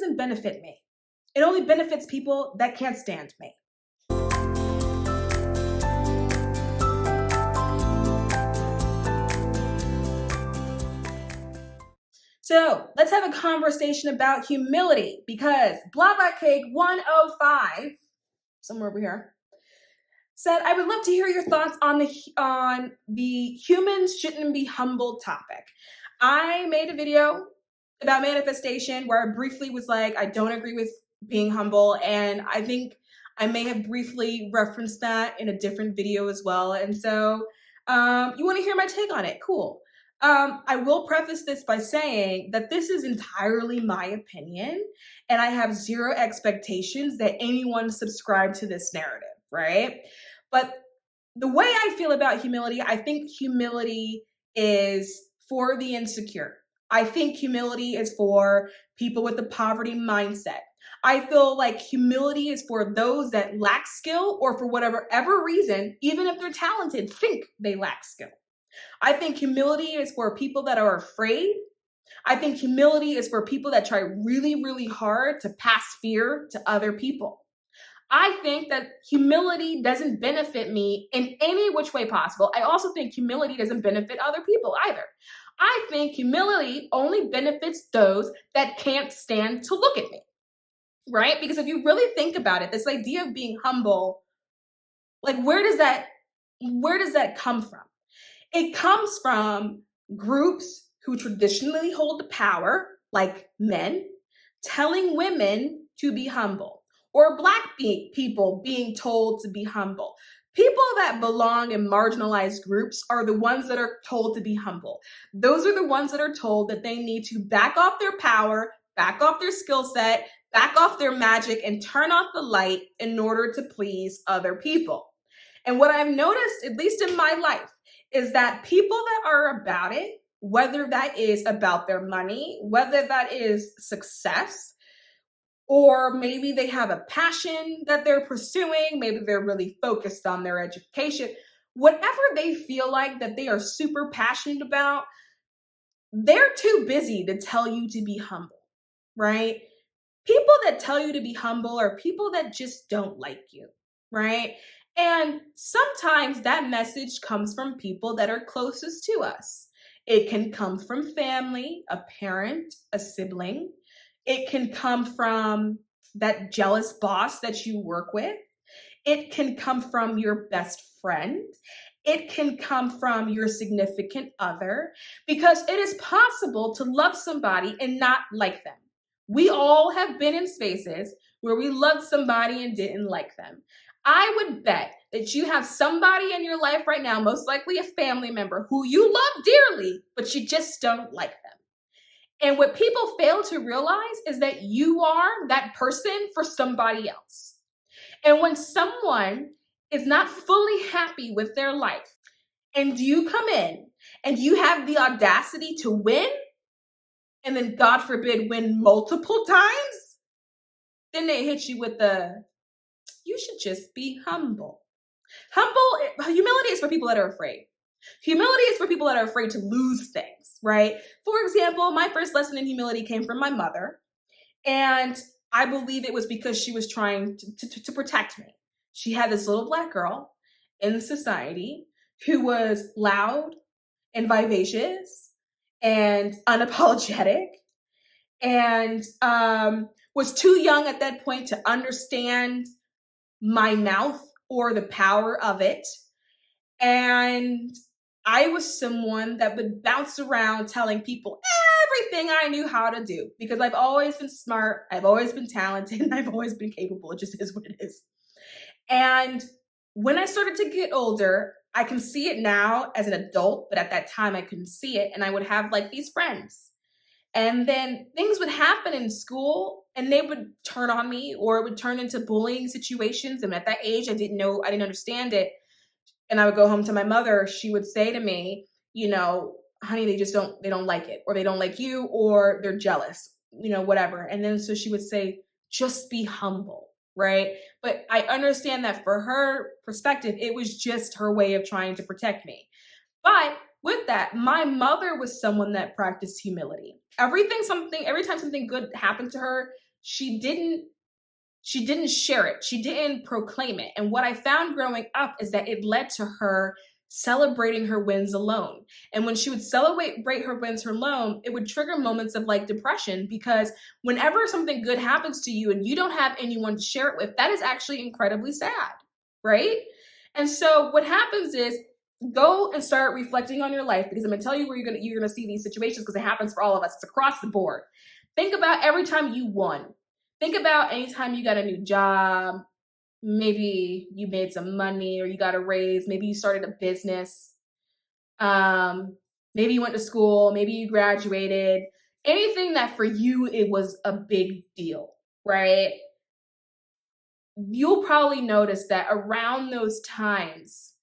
doesn't benefit me. It only benefits people that can't stand me. So let's have a conversation about humility, because Blah Blah Cake 105, somewhere over here, said, I would love to hear your thoughts on the humans shouldn't be humble topic. I made a video about manifestation where I briefly was like, I don't agree with being humble. And I think I may have briefly referenced that in a different video as well. And so you want to hear my take on it? Cool. I will preface this by saying that this is entirely my opinion, and I have zero expectations that anyone subscribe to this narrative, right? But the way I feel about humility, I think humility is for the insecure. I think humility is for people with the poverty mindset. I feel like humility is for those that lack skill, or for whatever reason, even if they're talented, think they lack skill. I think humility is for people that are afraid. I think humility is for people that try really, really hard to pass fear to other people. I think that humility doesn't benefit me in any which way possible. I also think humility doesn't benefit other people either. I think humility only benefits those that can't stand to look at me, right? Because if you really think about it, this idea of being humble, like where does that come from? It comes from groups who traditionally hold the power, like men, telling women to be humble, or Black people being told to be humble. People that belong in marginalized groups are the ones that are told to be humble. Those are the ones that are told that they need to back off their power, back off their skill set, back off their magic, and turn off the light in order to please other people. And what I've noticed, at least in my life, is that people that are about it, whether that is about their money, whether that is success, or maybe they have a passion that they're pursuing, maybe they're really focused on their education, whatever they feel like that they are super passionate about, they're too busy to tell you to be humble, right? People that tell you to be humble are people that just don't like you, right? And sometimes that message comes from people that are closest to us. It can come from family, a parent, a sibling. It can come from that jealous boss that you work with. It can come from your best friend. It can come from your significant other, because it is possible to love somebody and not like them. We all have been in spaces where we loved somebody and didn't like them. I would bet that you have somebody in your life right now, most likely a family member, who you love dearly, but you just don't like them. And what people fail to realize is that you are that person for somebody else. And when someone is not fully happy with their life, and you come in and you have the audacity to win, and then God forbid win multiple times, then they hit you with you should just be humble. Humility is for people that are afraid. Humility is for people that are afraid to lose things, right? For example, my first lesson in humility came from my mother, and I believe it was because she was trying to protect me. She had this little Black girl in society who was loud and vivacious and unapologetic, and was too young at that point to understand my mouth or the power of it. And I was someone that would bounce around telling people everything I knew how to do, because I've always been smart, I've always been talented, and I've always been capable. It just is what it is. And when I started to get older, I can see it now as an adult, but at that time I couldn't see it. And I would have like these friends. And then things would happen in school and they would turn on me, or it would turn into bullying situations. And at that age, I didn't understand it. And I would go home to my mother. She would say to me, honey, they don't like it, or they don't like you, or they're jealous, whatever. And then so she would say, just be humble, right? But I understand that for her perspective, it was just her way of trying to protect me. But with that, my mother was someone that practiced humility. Every time something good happened to her, she didn't share it. She didn't proclaim it. And what I found growing up is that it led to her celebrating her wins alone. And when she would celebrate her wins alone, it would trigger moments of like depression, because whenever something good happens to you and you don't have anyone to share it with, that is actually incredibly sad, right? And so what happens is, go and start reflecting on your life, because I'm gonna tell you where you're gonna see these situations, because it happens for all of us. It's across the board. Think about every time you won. Think about anytime you got a new job. Maybe you made some money, or you got a raise. Maybe you started a business. Maybe you went to school. Maybe you graduated. Anything that for you, it was a big deal, right? You'll probably notice that around those times,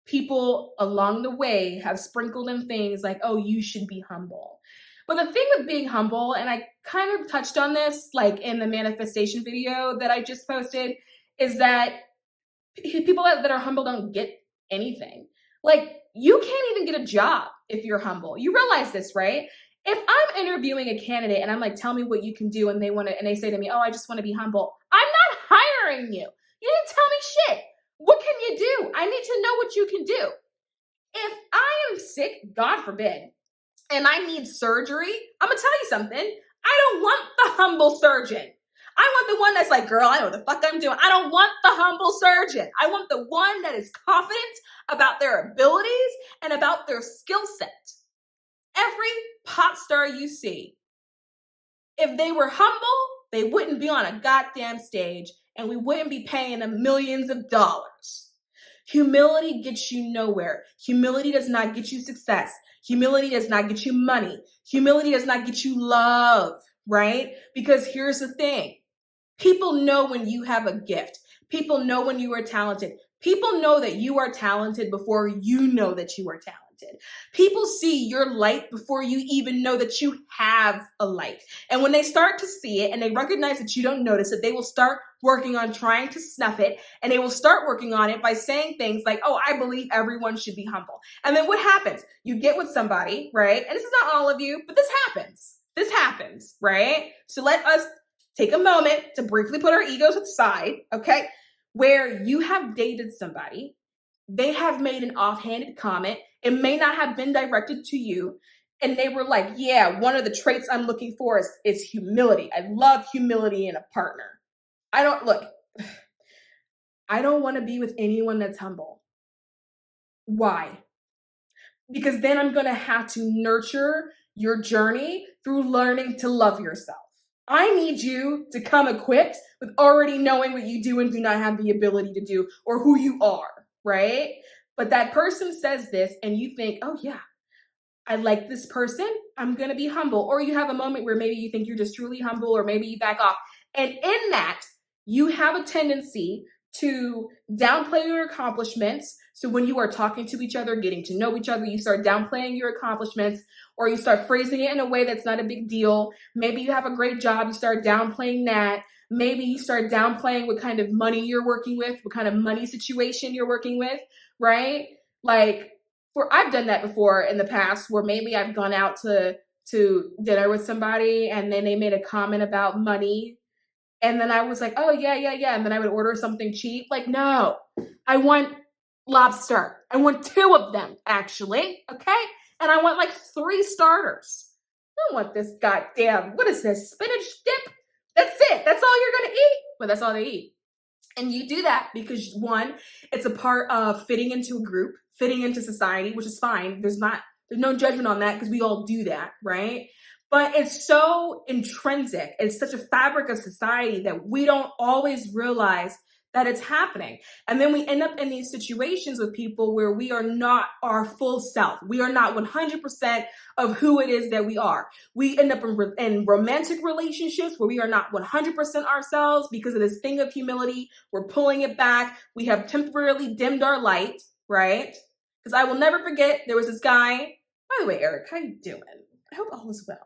people along the way have sprinkled in things like, oh, you should be humble. But the thing with being humble, and I kind of touched on this like in the manifestation video that I just posted, is that people that are humble don't get anything. Like, you can't even get a job if you're humble. You realize this, right? If I'm interviewing a candidate and I'm like, tell me what you can do, and they say to me, oh, I just want to be humble, I'm not hiring you. You didn't tell me shit. What can you do? I need to know what you can do. If I am sick, God forbid, and I need surgery, I'm gonna tell you something. I don't want the humble surgeon. I want the one that's like, girl, I know what the fuck I'm doing. I don't want the humble surgeon. I want the one that is confident about their abilities and about their skill set. Every pop star you see, if they were humble, they wouldn't be on a goddamn stage, and we wouldn't be paying them millions of dollars. Humility gets you nowhere. Humility does not get you success. Humility does not get you money. Humility does not get you love, right? Because here's the thing. People know when you have a gift. People know when you are talented. People know that you are talented before you know that you are talented. People see your light before you even know that you have a light. And when they start to see it and they recognize that you don't notice it, they will start working on trying to snuff it. And they will start working on it by saying things like, oh, I believe everyone should be humble. And then what happens? You get with somebody, right? And this is not all of you, but this happens. This happens, right? So let us take a moment to briefly put our egos aside, okay? Where you have dated somebody, they have made an offhanded comment. It may not have been directed to you. And they were like, yeah, one of the traits I'm looking for is humility. I love humility in a partner. I don't want to be with anyone that's humble. Why? Because then I'm going to have to nurture your journey through learning to love yourself. I need you to come equipped with already knowing what you do and do not have the ability to do, or who you are, right? But that person says this and you think, oh yeah, I like this person, I'm going to be humble. Or you have a moment where maybe you think you're just truly humble, or maybe you back off. And in that, you have a tendency to downplay your accomplishments. So when you are talking to each other, getting to know each other, you start downplaying your accomplishments, or you start phrasing it in a way that's not a big deal. Maybe you have a great job, you start downplaying that. Maybe you start downplaying what kind of money you're working with, what kind of money situation you're working with, right? Like, I've done that before in the past, where maybe I've gone out to dinner with somebody and then they made a comment about money. And then I was like, oh, yeah. And then I would order something cheap. Like, no, I want lobster. I want 2 of them, actually. Okay. And I want like 3 starters. I don't want this goddamn, what is this, spinach dip? That's it. That's all you're going to eat. But that's all they eat. And you do that because, one, it's a part of fitting into a group, fitting into society, which is fine. There's no judgment on that, because we all do that, right? But it's so intrinsic. It's such a fabric of society that we don't always realize that it's happening. And then we end up in these situations with people where we are not our full self. We are not 100% of who it is that we are. We end up in romantic relationships where we are not 100% ourselves because of this thing of humility. We're pulling it back. We have temporarily dimmed our light, right? Because I will never forget, there was this guy. By the way, Eric, how you doing? I hope all is well.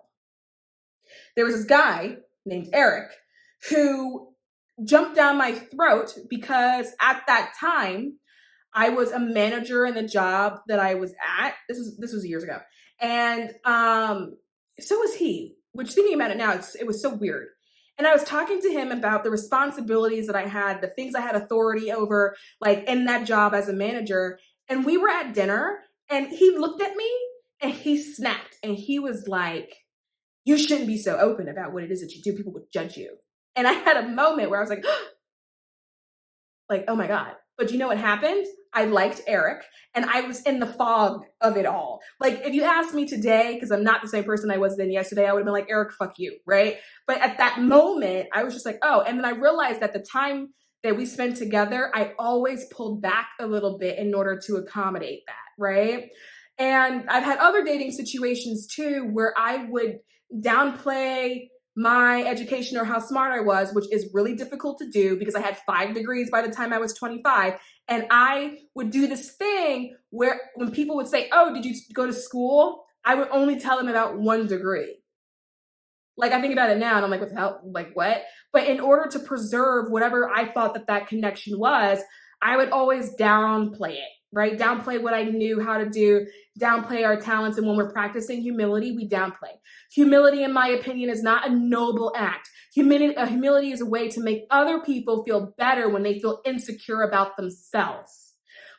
There was this guy named Eric who jumped down my throat because at that time I was a manager in the job that I was at. This was years ago. And so was he, which, thinking about it now, it was so weird. And I was talking to him about the responsibilities that I had, the things I had authority over, like in that job as a manager. And we were at dinner and he looked at me and he snapped and he was like, you shouldn't be so open about what it is that you do. People would judge you. And I had a moment where I was like, oh my God. But you know what happened? I liked Eric and I was in the fog of it all. Like if you asked me today, because I'm not the same person I was then yesterday, I would have been like, Eric, fuck you, right? But at that moment, I was just like, oh, and then I realized that the time that we spent together, I always pulled back a little bit in order to accommodate that, right? And I've had other dating situations too, where I would downplay my education or how smart I was, which is really difficult to do because I had 5 degrees by the time I was 25. And I would do this thing where when people would say, oh, did you go to school? I would only tell them about 1 degree. Like I think about it now and I'm like, what the hell? Like what? But in order to preserve whatever I thought that connection was, I would always downplay it, right? Downplay what I knew how to do, downplay our talents. And when we're practicing humility, we downplay. Humility, in my opinion, is not a noble act. Humility is a way to make other people feel better when they feel insecure about themselves.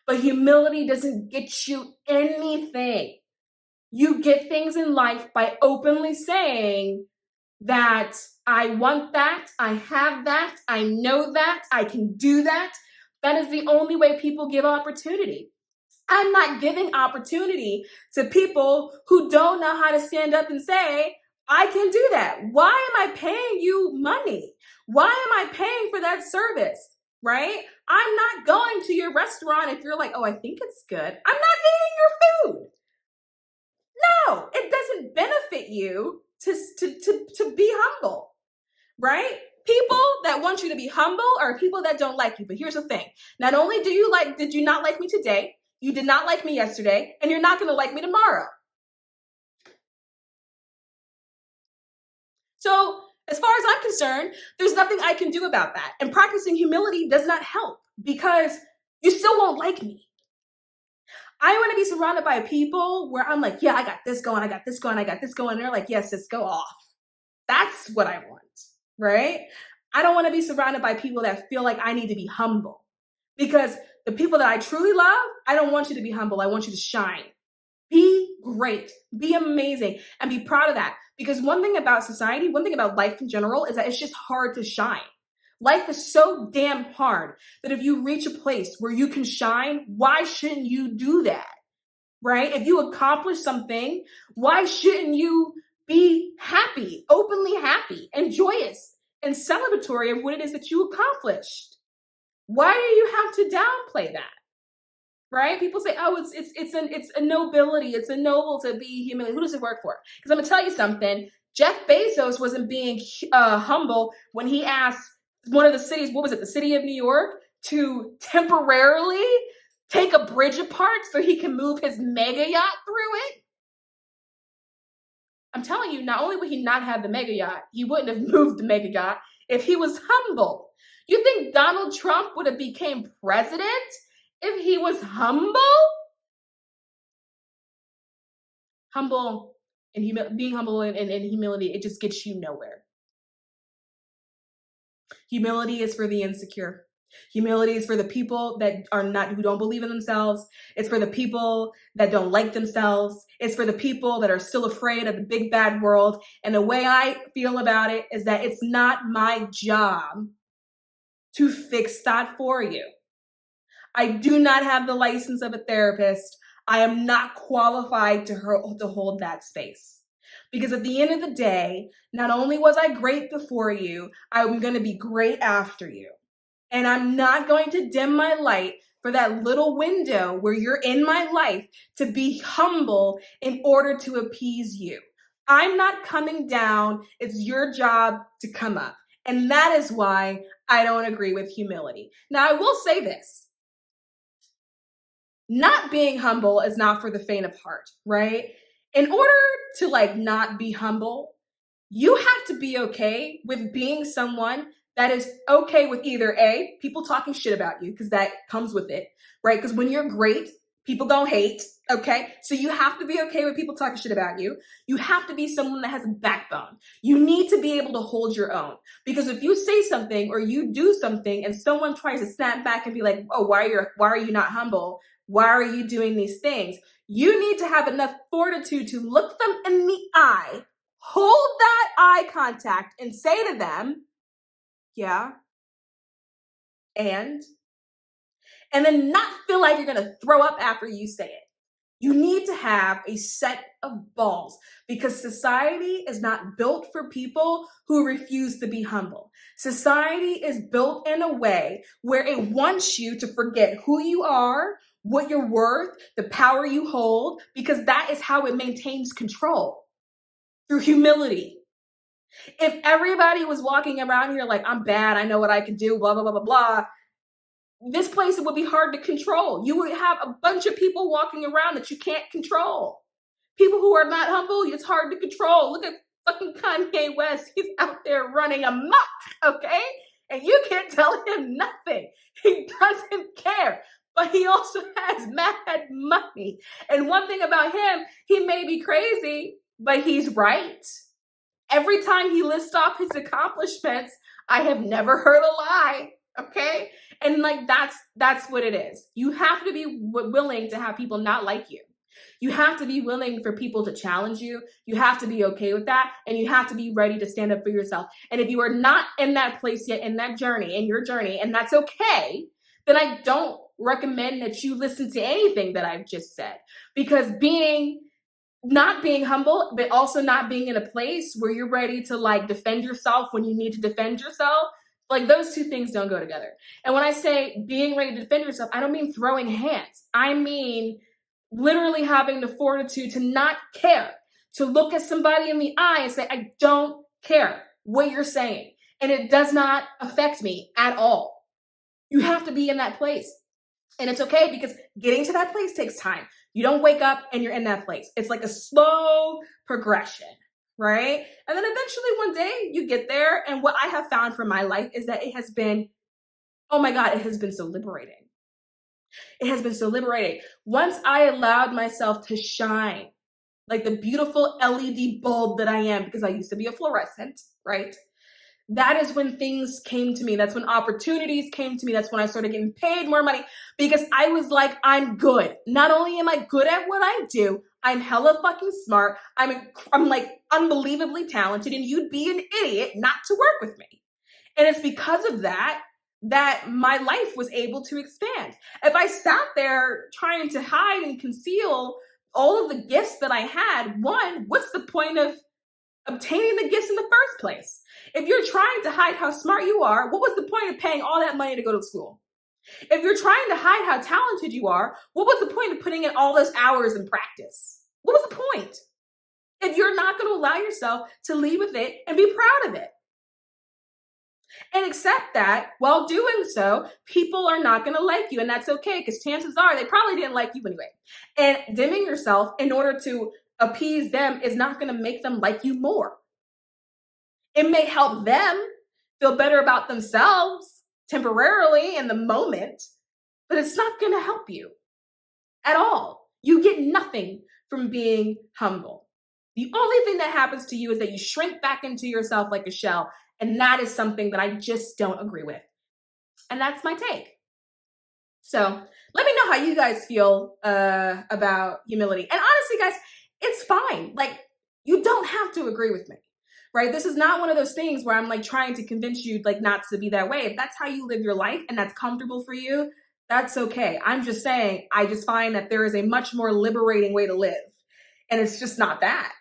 But humility doesn't get you anything. You get things in life by openly saying that I want that, I have that, I know that, I can do that. That is the only way people give opportunity. I'm not giving opportunity to people who don't know how to stand up and say, I can do that. Why am I paying you money? Why am I paying for that service? Right? I'm not going to your restaurant if you're like, oh, I think it's good. I'm not eating your food. No, it doesn't benefit you to be humble, right? People that want you to be humble are people that don't like you. But here's the thing. Not only did you not like me today, you did not like me yesterday, and you're not going to like me tomorrow. So as far as I'm concerned, there's nothing I can do about that. And practicing humility does not help because you still won't like me. I want to be surrounded by people where I'm like, yeah, I got this going, I got this going, I got this going. And they're like, yes, sis, go off. That's what I want, right? I don't want to be surrounded by people that feel like I need to be humble because the people that I truly love, I don't want you to be humble. I want you to shine. Be great, be amazing, and be proud of that. Because one thing about society, one thing about life in general is that it's just hard to shine. Life is so damn hard that if you reach a place where you can shine, why shouldn't you do that? Right? If you accomplish something, why shouldn't you be happy, openly happy, and joyous and celebratory of what it is that you accomplished? Why do you have to downplay that? Right? People say, oh, it's a nobility. It's a noble to be humiliated. Who does it work for? Because I'm going to tell you something. Jeff Bezos wasn't being humble when he asked one of the cities, what was it, the city of New York, to temporarily take a bridge apart so he can move his mega yacht through it. I'm telling you, not only would he not have the mega yacht, he wouldn't have moved the mega yacht if he was humble. You think Donald Trump would have became president if he was humble? Humble and being humble and humility, it just gets you nowhere. Humility is for the insecure. Humility is for the people that who don't believe in themselves. It's for the people that don't like themselves. It's for the people that are still afraid of the big bad world. And the way I feel about it is that it's not my job to fix that for you. I do not have the license of a therapist. I am not qualified to hold that space. Because at the end of the day, not only was I great before you, I'm going to be great after you. And I'm not going to dim my light for that little window where you're in my life to be humble in order to appease you. I'm not coming down. It's your job to come up. And that is why I don't agree with humility. Now, I will say this. Not being humble is not for the faint of heart, right? In order to not be humble, you have to be okay with being someone that is okay with either A, people talking shit about you, because that comes with it, right? Because when you're great, People gonna hate, okay? So you have to be okay with people talking shit about you. You have to be someone that has a backbone. You need to be able to hold your own. Because if you say something or you do something and someone tries to snap back and be like, oh, why are you not humble? Why are you doing these things? You need to have enough fortitude to look them in the eye, hold that eye contact, and say to them, yeah, and then not feel like you're gonna throw up after you say it. You need to have a set of balls because society is not built for people who refuse to be humble. Society is built in a way where it wants you to forget who you are, what you're worth, the power you hold, because that is how it maintains control through humility. If everybody was walking around here like, I'm bad, I know what I can do, blah, blah, blah, blah, blah, this place would be hard to control. You would have a bunch of people walking around that you can't control. People who are not humble, it's hard to control. Look at fucking Kanye West. He's out there running amok, okay? And you can't tell him nothing. He doesn't care. But he also has mad money. And one thing about him, he may be crazy, but he's right. Every time he lists off his accomplishments, I have never heard a lie, okay? And like that's what it is. You have to be willing to have people not like you. You have to be willing for people to challenge you. You have to be okay with that. And you have to be ready to stand up for yourself. And if you are not in that place yet, in that journey, in your journey, and that's okay, then I don't recommend that you listen to anything that I've just said. Because not being humble, but also not being in a place where you're ready to like defend yourself when you need to defend yourself, like those two things don't go together. And when I say being ready to defend yourself, I don't mean throwing hands. I mean literally having the fortitude to not care, to look at somebody in the eye and say, I don't care what you're saying. And it does not affect me at all. You have to be in that place. And it's okay because getting to that place takes time. You don't wake up and you're in that place. It's like a slow progression, right? And then eventually one day you get there. And what I have found from my life is that it has been, oh my God, it has been so liberating. It has been so liberating. Once I allowed myself to shine like the beautiful LED bulb that I am, because I used to be a fluorescent, right? That is when things came to me. That's when opportunities came to me. That's when I started getting paid more money because I was like, I'm good. Not only am I good at what I do, I'm hella fucking smart. I'm like unbelievably talented, and you'd be an idiot not to work with me. And it's because of that my life was able to expand. If I sat there trying to hide and conceal all of the gifts that I had, one, what's the point of obtaining the gifts in the first place? If you're trying to hide how smart you are, what was the point of paying all that money to go to school? If you're trying to hide how talented you are, what was the point of putting in all those hours in practice? What was the point? If you're not going to allow yourself to lead with it and be proud of it. And accept that while doing so, people are not going to like you. And that's okay, because chances are they probably didn't like you anyway. And dimming yourself in order to appease them is not going to make them like you more. It may help them feel better about themselves temporarily in the moment, but it's not going to help you at all. You get nothing from being humble. The only thing that happens to you is that you shrink back into yourself like a shell, and that is something that I just don't agree with. And that's my take. So let me know how you guys feel about humility. And honestly, guys, it's fine. Like, you don't have to agree with me, right? This is not one of those things where I'm like trying to convince you like not to be that way. If that's how you live your life and that's comfortable for you, that's okay. I'm just saying, I just find that there is a much more liberating way to live. And it's just not that.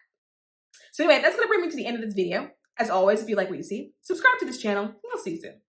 So anyway, that's going to bring me to the end of this video. As always, if you like what you see, subscribe to this channel, and I'll see you soon.